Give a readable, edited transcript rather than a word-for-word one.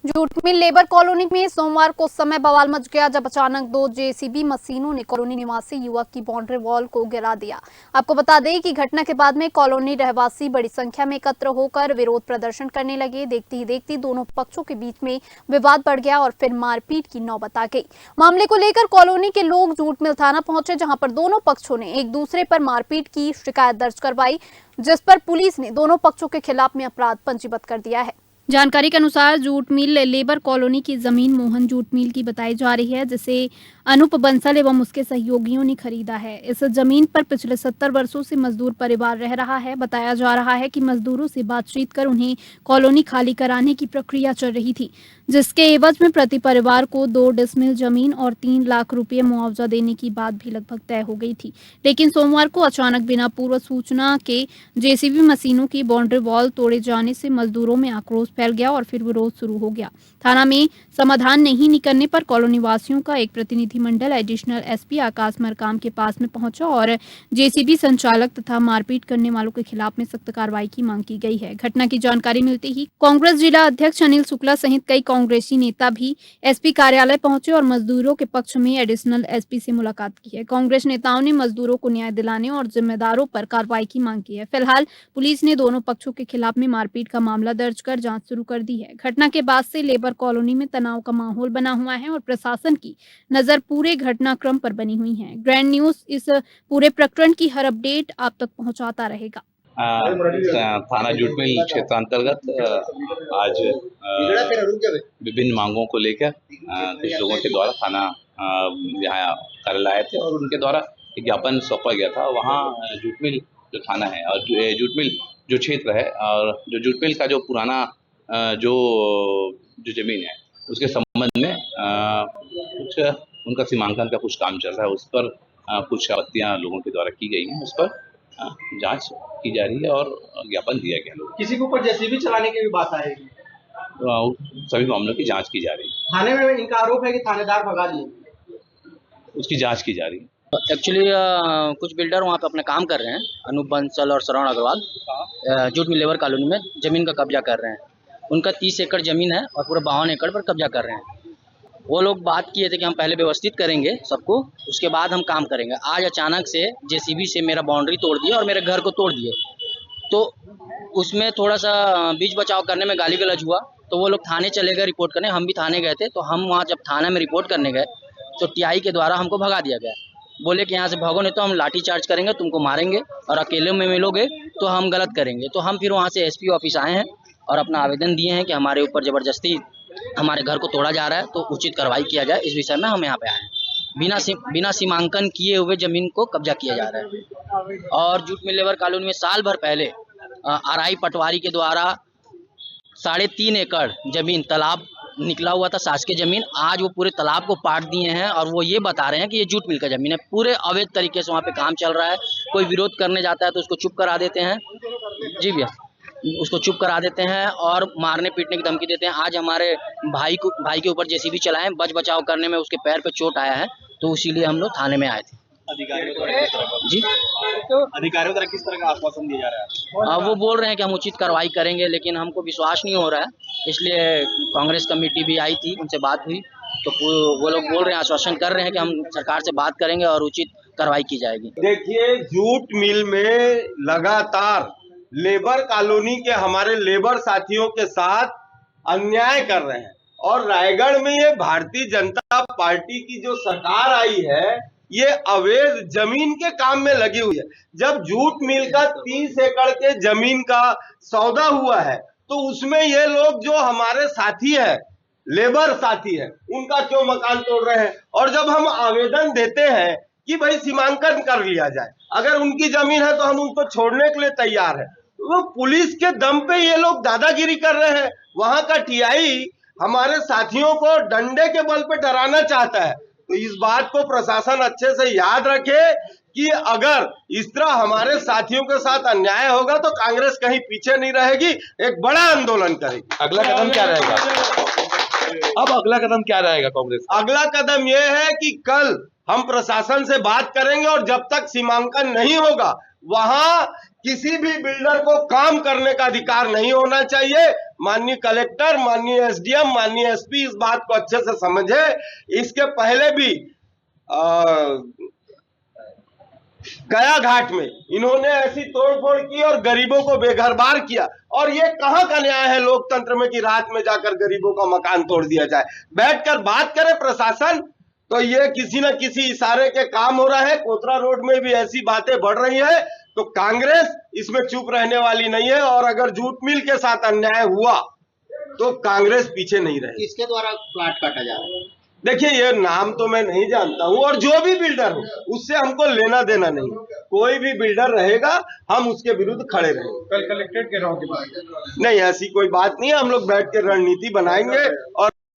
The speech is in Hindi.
जूट मिल लेबर कॉलोनी में सोमवार को समय बवाल मच गया जब अचानक दो जेसीबी मशीनों ने कॉलोनी निवासी युवक की बाउंड्री वॉल को गिरा दिया। आपको बता दें कि घटना के बाद में कॉलोनी रहवासी बड़ी संख्या में एकत्र होकर विरोध प्रदर्शन करने लगे। देखते ही देखते दोनों पक्षों के बीच में विवाद बढ़ गया और फिर मारपीट की नौबत आ गई। मामले को लेकर कॉलोनी के लोग जूट मिल थाना पहुंचे, जहां पर दोनों पक्षों ने एक दूसरे पर मारपीट की शिकायत दर्ज करवाई, जिस पर पुलिस ने दोनों पक्षों के खिलाफ में अपराध पंजीबद्ध कर दिया है। जानकारी के अनुसार जूट मिल लेबर कॉलोनी की जमीन मोहन जूट मिल की बताई जा रही है, जिसे अनूप बंसल एवं उसके सहयोगियों ने खरीदा है। इस जमीन पर पिछले 70 वर्षों से मजदूर परिवार रह रहा है। बताया जा रहा है कि मजदूरों से बातचीत कर उन्हें कॉलोनी खाली कराने की प्रक्रिया चल रही थी, जिसके एवज में प्रति परिवार को 2 डिसमिल जमीन और 3 लाख रुपए मुआवजा देने की बात भी लगभग तय हो गई थी। लेकिन सोमवार को अचानक बिना पूर्व सूचना के जेसीबी मशीनों की बाउंड्री वॉल तोड़े जाने से मजदूरों में आक्रोश फैल गया और फिर विरोध शुरू हो गया। थाना में समाधान नहीं निकलने पर कॉलोनी वासियों का एक प्रतिनिधिमंडल एडिशनल एसपी आकाश मरकाम के पास में पहुंचा और जेसीबी संचालक तथा मारपीट करने वालों के खिलाफ में सख्त कार्रवाई की मांग की गई है। घटना की जानकारी मिलते ही कांग्रेस जिला अध्यक्ष अनिल शुक्ला सहित कई कांग्रेसी नेता भी एसपी कार्यालय पहुंचे और मजदूरों के पक्ष में एडिशनल एसपी से मुलाकात की है। कांग्रेस नेताओं ने मजदूरों को न्याय दिलाने और जिम्मेदारों पर कार्रवाई की मांग की है। फिलहाल पुलिस ने दोनों पक्षों के खिलाफ में मारपीट का मामला दर्ज कर जांच शुरू कर दी है। घटना के बाद से लेबर कॉलोनी में तनाव का माहौल बना हुआ है और प्रशासन की नजर पूरे घटनाक्रम पर बनी हुई है। ग्रैंड न्यूज इस पूरे प्रकरण की हर अपडेट आप तक पहुंचाता रहेगा। थाना जूट मिल क्षेत्र अंतर्गत आज विभिन्न मांगों को लेकर कुछ लोगों के द्वारा थाना यहाँ कार्यालय आए थे और उनके द्वारा एक ज्ञापन सौंपा गया था। वहाँ जूट मिल जो थाना है और जूट मिल जो क्षेत्र है और जो जूट मिल का जो पुराना जो जमीन है उसके संबंध में कुछ उनका सीमांकन का कुछ काम चल रहा है, उस पर कुछ आपत्तियां लोगों के द्वारा की गई हैं, उस पर जांच की जा रही है और ज्ञापन दिया गया। लोग किसी के ऊपर जेसीबी चलाने की भी बात आएगी, सभी मामलों की जांच की जा रही है। थाने में इनका आरोप है कि थानेदार भगा लिए, उसकी जांच की जा रही है। एक्चुअली कुछ बिल्डर वहाँ पे अपना काम कर रहे हैं, अनूप बंसल और Shravan Agarwal jute mill labour colony में ज़मीन का कब्जा कर रहे हैं। उनका 30 एकड़ ज़मीन है और पूरे 52 एकड़ पर कब्जा कर रहे हैं। वो लोग बात किए थे कि हम पहले व्यवस्थित करेंगे सबको, उसके बाद हम काम करेंगे। आज अचानक से जेसीबी से मेरा बाउंड्री तोड़ दिया और मेरे घर को तोड़ दिए, तो उसमें थोड़ा सा बीच बचाव करने में गाली गलौज हुआ, तो वो लोग थाने चले गए रिपोर्ट करने। हम भी थाने गए थे, तो हम वहाँ जब थाना में रिपोर्ट करने गए तो टीआई के द्वारा हमको भगा दिया गया। बोले कि यहाँ से भागो नहीं तो हम लाठी चार्ज करेंगे, तुमको मारेंगे और अकेले में मिलोगे तो हम गलत करेंगे। तो हम फिर वहाँ से एसपी ऑफिस आए हैं और अपना आवेदन दिए हैं कि हमारे ऊपर ज़बरदस्ती हमारे घर को तोड़ा जा रहा है, तो उचित कार्रवाई किया जाए। इस विषय में हम यहाँ पे आए हैं। बिना सीमांकन किए हुए ज़मीन को कब्जा किया जा रहा है। और जूट मिल लेबर कॉलोनी में साल भर पहले आरआई पटवारी के द्वारा 3.5 एकड़ ज़मीन तालाब निकला हुआ था, शासकीय ज़मीन। आज वो पूरे तालाब को पाट दिए हैं और वो ये बता रहे हैं कि ये जूट मिल का ज़मीन है। पूरे अवैध तरीके से वहाँ पे काम चल रहा है। कोई विरोध करने जाता है तो उसको चुप करा देते हैं। जी भैया, उसको चुप करा देते हैं और मारने पीटने की धमकी देते हैं। आज हमारे भाई के ऊपर जेसीबी चलाएं, बच बचाव करने में उसके पैर पे चोट आया है, तो इसीलिए हम लोग थाने में आए थे। अधिकारियों द्वारा किस तरह का आश्वासन दिया जा रहा है? वो बोल रहे हैं कि हम उचित कार्रवाई करेंगे, लेकिन हमको विश्वास नहीं हो रहा है। इसलिए कांग्रेस कमेटी भी आई थी, उनसे बात हुई, तो वो लोग बोल रहे हैं, आश्वासन कर रहे हैं कि हम सरकार से बात करेंगे और उचित कार्रवाई की जाएगी। देखिए, जूट मिल में लगातार लेबर कॉलोनी के हमारे लेबर साथियों के साथ अन्याय कर रहे हैं और रायगढ़ में ये भारतीय जनता पार्टी की जो सरकार आई है, ये अवैध जमीन के काम में लगी हुई है। जब जूट मिल का 30 एकड़ के जमीन का सौदा हुआ है, तो उसमें ये लोग जो हमारे साथी है, लेबर साथी है, उनका क्यों मकान तोड़ रहे हैं? और जब हम आवेदन देते हैं कि भाई सीमांकन कर लिया जाए, अगर उनकी जमीन है तो हम उनको छोड़ने के लिए तैयार है, तो पुलिस के दम पे ये लोग दादागिरी कर रहे हैं। वहां का टीआई हमारे साथियों को डंडे के बल पे डराना चाहता है। तो इस बात को प्रशासन अच्छे से याद रखे कि अगर इस तरह हमारे साथियों के साथ अन्याय होगा तो कांग्रेस कहीं पीछे नहीं रहेगी, एक बड़ा आंदोलन करेगी। अगला कदम क्या रहेगा? अब अगला कदम क्या रहेगा कांग्रेस? अगला कदम यह है कि कल हम प्रशासन से बात करेंगे और जब तक सीमांकन नहीं होगा, वहां किसी भी बिल्डर को काम करने का अधिकार नहीं होना चाहिए। माननीय कलेक्टर, माननीय एसडीएम, माननीय एसपी इस बात को अच्छे से समझे। इसके पहले भी गया घाट में इन्होंने ऐसी तोड़फोड़ की और गरीबों को बेघरबार किया। और ये कहां का न्याय है लोकतंत्र में कि रात में जाकर गरीबों का मकान तोड़ दिया जाए। बैठकर बात करे प्रशासन तो ये किसी न किसी इशारे के काम हो रहा है। कोतरा रोड में भी ऐसी बातें बढ़ रही है तो कांग्रेस इसमें चुप रहने वाली नहीं है। और अगर जूट मिल के साथ अन्याय हुआ तो कांग्रेस पीछे नहीं रहेगी। किसके द्वारा प्लाट काटा जा रहा है? देखिए, ये नाम तो मैं नहीं जानता हूं और जो भी बिल्डर हो उससे हमको लेना देना नहीं। कोई भी बिल्डर रहेगा हम उसके विरुद्ध खड़े रहेंगे। कल कलेक्ट्रेट के रहोगे? नहीं, ऐसी कोई बात नहीं है। हम लोग बैठ के रणनीति बनाएंगे और